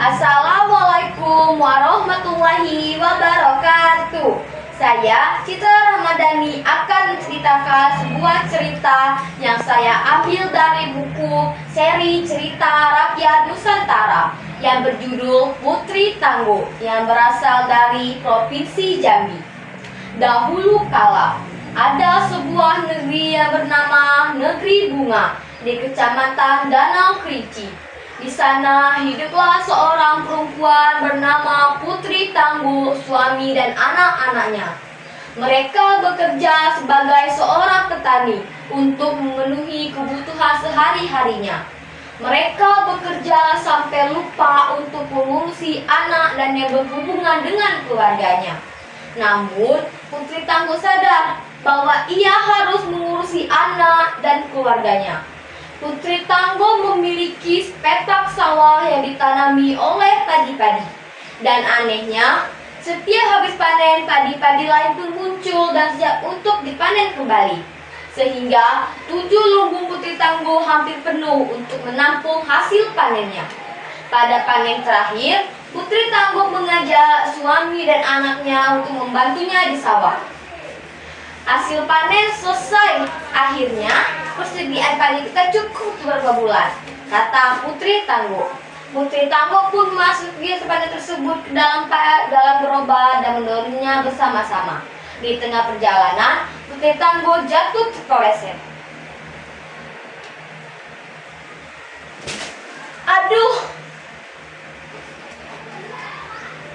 Assalamualaikum warahmatullahi wabarakatuh. Saya Citra Ramadhani akan menceritakan sebuah cerita yang saya ambil dari buku seri cerita rakyat Nusantara yang berjudul Putri Tangguh yang berasal dari Provinsi Jambi. Dahulu kala, ada sebuah negeri yang bernama Negeri Bunga di Kecamatan Danau Kerinci. Di sana hiduplah seorang perempuan bernama Putri Tangguh, suami dan anak-anaknya. Mereka bekerja sebagai seorang petani untuk memenuhi kebutuhan sehari-harinya. Mereka bekerja sampai lupa untuk mengurusi anak dan yang berhubungan dengan keluarganya. Namun, Putri Tangguh sadar bahwa ia harus mengurusi anak dan keluarganya. Putri Tangguh memiliki sepetak sawah yang ditanami oleh padi-padi. Dan anehnya, setiap habis panen, padi-padi lain pun muncul dan siap untuk dipanen kembali. Sehingga 7 lumbung Putri Tangguh hampir penuh untuk menampung hasil panennya. Pada panen terakhir, Putri Tangguh mengajak suami dan anaknya untuk membantunya di sawah. Hasil panen selesai. Akhirnya, persediaan padi kita cukup beberapa bulan, kata Putri Tangguh. Putri Tangguh pun memasuki panen tersebut ke dalam gerobak dan mendorongnya bersama-sama. Di tengah perjalanan, Putri Tangguh jatuh terpeleset. Aduh!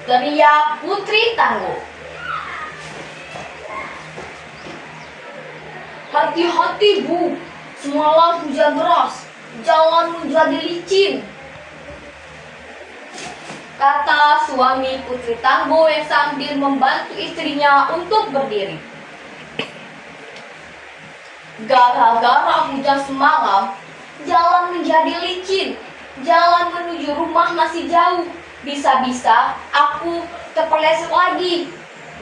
Teriak Putri Tangguh. Hati-hati Bu, semalam hujan deras, jalan menjadi licin, kata suami Putri Tangguh yang sambil membantu istrinya untuk berdiri. Gara-gara hujan semalam, jalan menjadi licin, jalan menuju rumah masih jauh, bisa-bisa aku terpeleset lagi,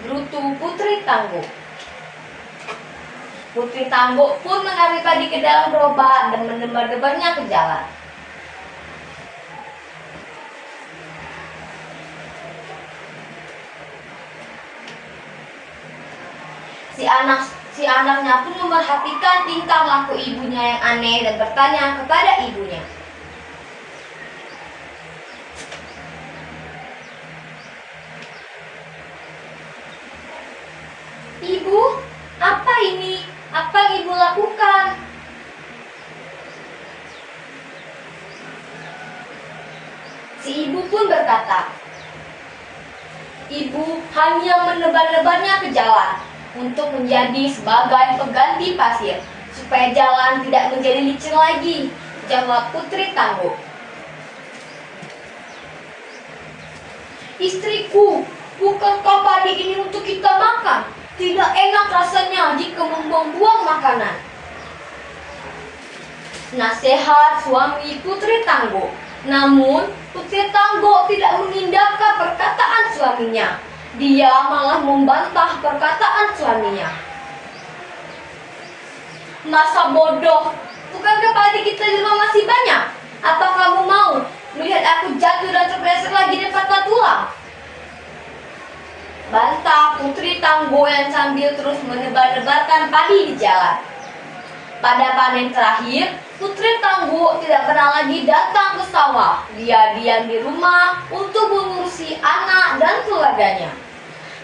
gerutu Putri Tangguh. Putri Tangguh pun mengambil padi ke dalam gerobak dan mendebar-debarnya ke jalan. Si anaknya pun memperhatikan tingkah laku ibunya yang aneh dan bertanya kepada ibunya. Ibu, apa ini? Apa yang ibu lakukan? Si ibu pun berkata, ibu hanya menebar-nebarnya ke jalan untuk menjadi sebagai pengganti pasir, supaya jalan tidak menjadi licin lagi, jawab Putri Tangguh. Istriku, bukankah padi ini untuk kita makan? Tidak enak rasanya jika membuang makanan. Nasihat suami Putri Tangguh. Namun, Putri Tangguh tidak mengindahkan perkataan suaminya. Dia malah membantah perkataan suaminya. Masa bodoh, bukankah padi kita di rumah masih banyak? Apa kamu mau melihat aku jatuh dan terpeleset lagi dan patah tulang? Bantah Putri Tangguh yang sambil terus menebar-nebarkan padi di jalan. Pada panen terakhir, Putri Tangguh tidak pernah lagi datang ke sawah. Dia diam di rumah untuk mengurusi anak dan keluarganya.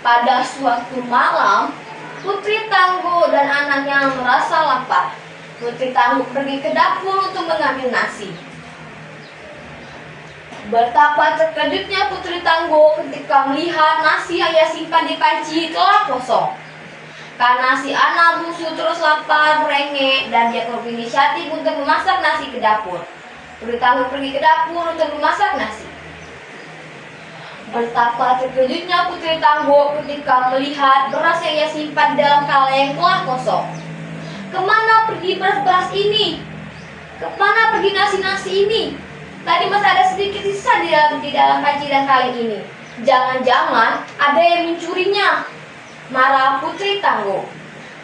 Pada suatu malam, Putri Tangguh dan anaknya merasa lapar. Putri Tangguh pergi ke dapur untuk mengambil nasi. Betapa terkejutnya Putri Tangguh ketika melihat nasi yang ia simpan di panci telah kosong. Karena si anak bungsu terus lapar, merengek, dan dia berinisiatif untuk memasak nasi ke dapur. Putri Tangguh pergi ke dapur untuk memasak nasi. Betapa terkejutnya Putri Tangguh ketika melihat beras yang ia simpan dalam kaleng telah kosong. Kemana pergi beras-beras ini? Kemana pergi nasi-nasi ini? Tadi masih ada sedikit sisa di dalam panci dan kaleng ini. Jangan-jangan ada yang mencurinya, marah Putri Tangguh.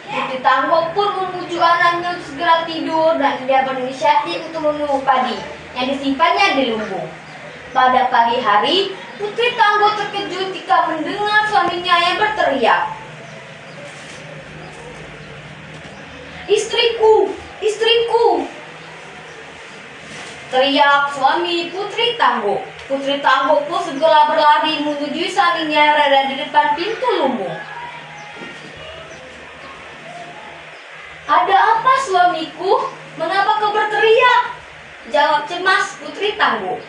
Putri Tangguh pun memujuk anaknya untuk segera tidur dan dia berinisiatif untuk menunggu padi yang disimpannya di lumbung. Pada pagi hari, Putri Tangguh terkejut ketika mendengar suaminya yang berteriak, "Istriku, istriku!" teriak suami Putri Tangguh. Putri Tangguh pun segera berlari menuju suaminya yang berada di depan pintu lumbung. "Ada apa suamiku? Mengapa kau berteriak?" jawab cemas Putri Tangguh.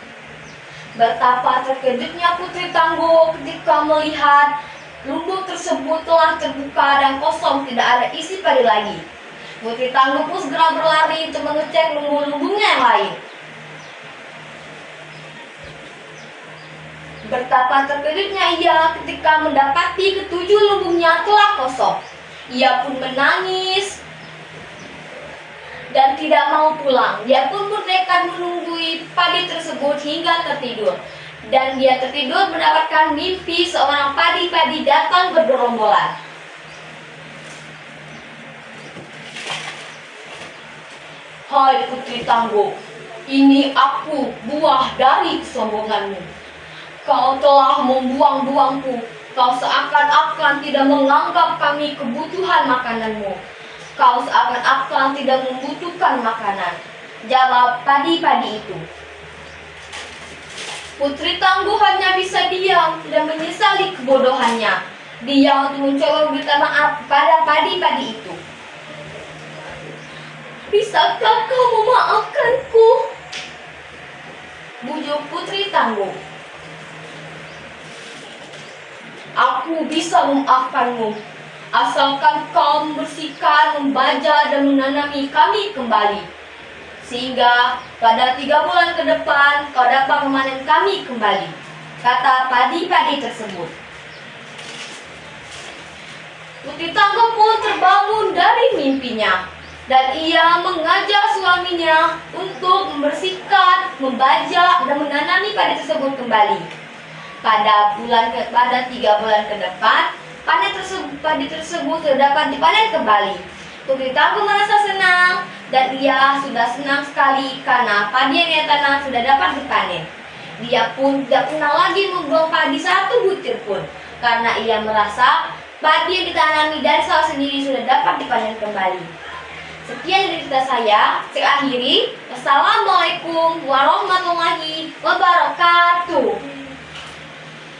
Betapa terkejutnya Putri Tangguh ketika melihat lumbung tersebut telah terbuka dan kosong, tidak ada isi padi lagi. Putri Tangguh pun segera berlari untuk mengecek lumbung-lumbungnya yang lain. Betapa terkejutnya ia ketika mendapati ketujuh lumbungnya telah kosong. Ia pun menangis dan tidak mau pulang. Dia pun bertekad menunggui padi tersebut hingga tertidur. Dan dia tertidur mendapatkan mimpi seorang padi-padi datang bergerombolan. "Hai Putri Tangguh, ini aku, buah dari kesombonganmu. Kau telah membuang-buangku. Kau seakan-akan tidak menganggap kami kebutuhan makananmu. Kau seakan-akan tidak membutuhkan makanan," jawab padi-padi itu. Putri Tangguh hanya bisa diam dan menyesali kebodohannya. Dia untuk mencoba meminta maaf pada padi-padi itu. "Bisakah kau memaafkanku?" bujuk Putri Tangguh. "Aku bisa memaafkanmu, asalkan kau membersihkan, membajak, dan menanami kami kembali. Sehingga pada 3 bulan ke depan kau dapat memanen kami kembali," kata padi-padi tersebut. Putri Tangguh pun terbangun dari mimpinya. Dan ia mengajak suaminya untuk membersihkan, membajak, dan menanami padi tersebut kembali. Pada 3 bulan ke depan, padi tersebut sudah dapat dipanen kembali. Putri Tangguh merasa senang dan ia sudah senang sekali karena padi yang ia tanam sudah dapat dipanen. Dia pun tidak pernah lagi membuang padi satu butir pun karena ia merasa padi yang ditanami dari sawah sendiri sudah dapat dipanen kembali. Sekian dari cerita saya akhiri. Wassalamualaikum warahmatullahi wabarakatuh.